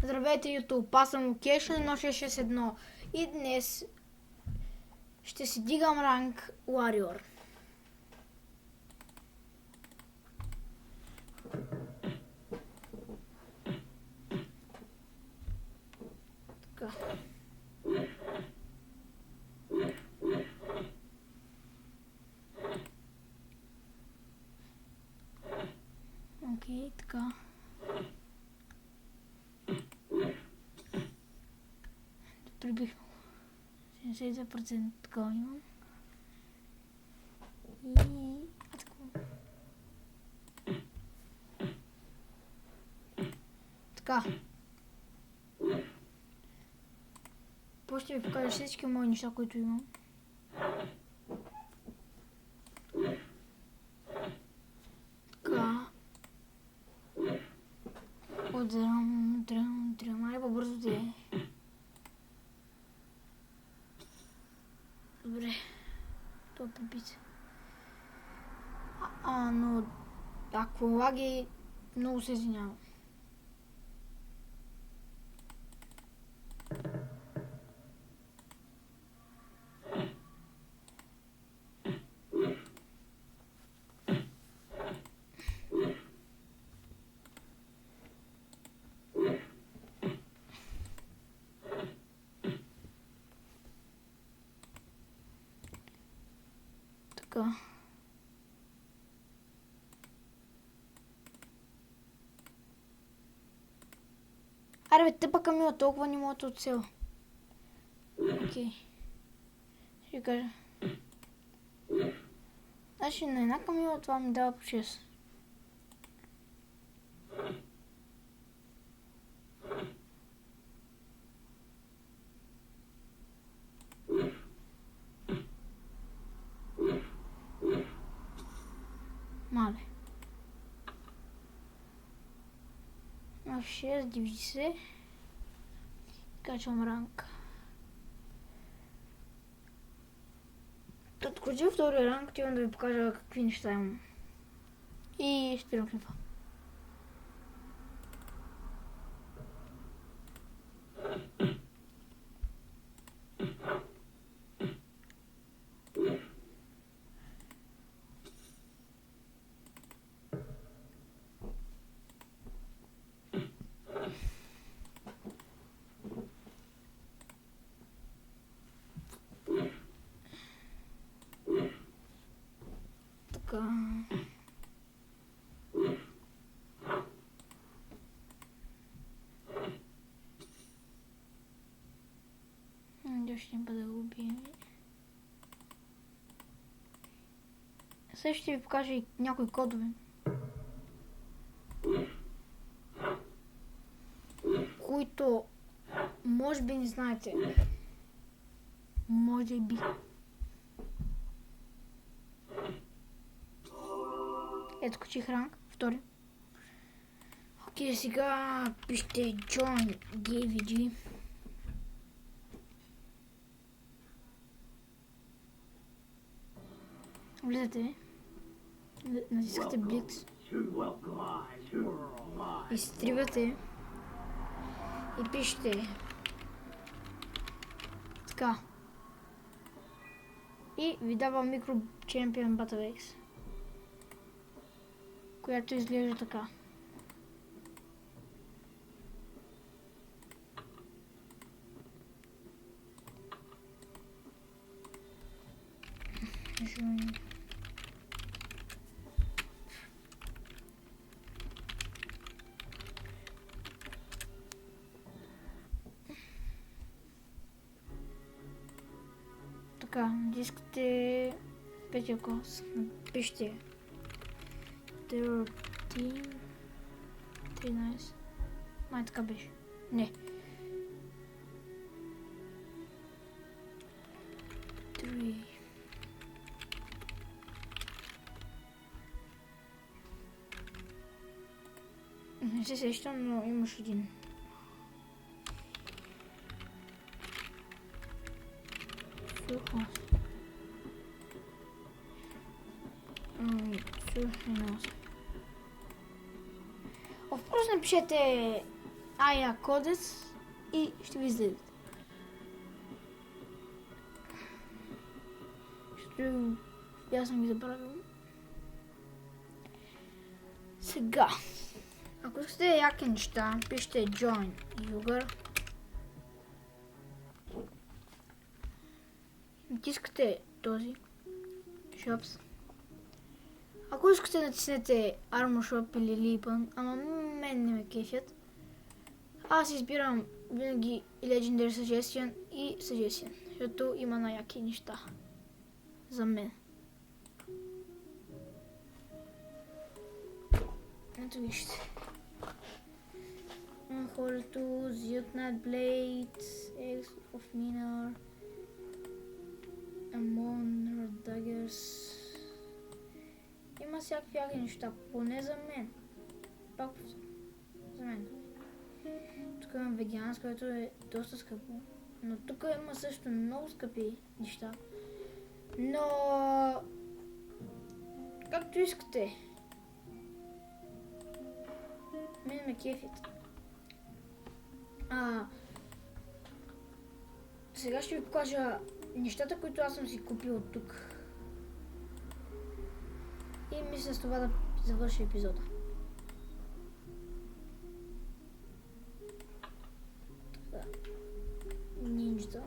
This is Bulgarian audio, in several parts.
Здравейте, YouTube, аз съм Location 1661 и днес ще си дигам ранг Warrior. Така. Окей, така. Прибих 72% такова имам. И... Така. После ще ви покажа всички мои неща, които имам. Така. Удрям. Ай, по-бързо ти е. Добре. Това е прибит. Но... Ако лаги, много се извинявам. Така. Аре бе, тъпа Камила, толкова не мога от цел. Окей. Ще кажа. Значи на една Камила това ми дава по 6. Мале. На 6,90. Качвам ранг. Като кача втория ранг, отивам да ви покажа какви неща имам. И спирам клипа. Така. Надявам ще бъде да го убием. Сега ще ви покажа и някои кодове, които може би не знаете. Може би. Ето качих ранг, втори. Окей, сега пишете Join GVG. Влизате. Натискате Blitz. Изтривате. И пишете. Така. И ви дава Micro Champion Battleaxe, която изглежда така. Така, искате петия клас, напишите 13, май така беше, не, 3, не се сещам, но имаш един. Просто напишете кодец и ще ви излезете. Аз съм ги забравил. Сега, ако искате яки неща, пишете Join Uber. Натискате този Shops. Ако искате натиснете Armor Shop или Lipan, ама мен не ме кефят. Аз избирам винаги Legendary Suggestion и Suggestion, защото има най-яки неща за мен. Ето вижте. Хорето, Zutnat Blade, Eggs of Minar, Amon, Daggers. Има всякакви яки неща, поне за мен. Пак за мен. Тук имам вегианс, което е доста скъпо. Но тук има също много скъпи неща. Но както искате. Мен ме кефит. Сега ще ви покажа нещата, които аз съм си купил от тук. И мисля с това да завърши епизода. Така. Нинджа.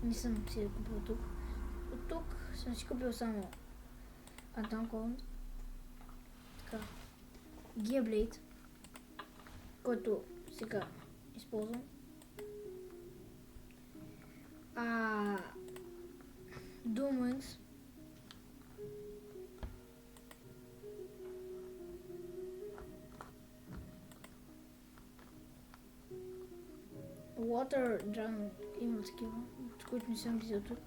Не съм си купил тук. От тук съм си купил само Антон Колон. Така. Gearblade, който сега използвам. Doomwings. Water Dragon има такива, от които не съм взел тук.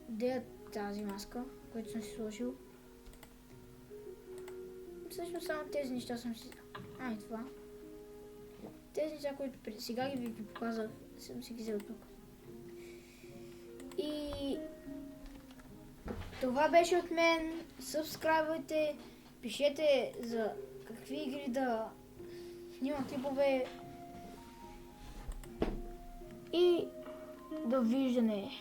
Де е тази маска, която съм си сложил. Всъщност само тези неща съм си... и това. Тези неща, които сега ви показах, съм си ги взел тук. И това беше от мен. Сабскрайбвайте, пишете за какви игри да снимам клипове. И довиждане!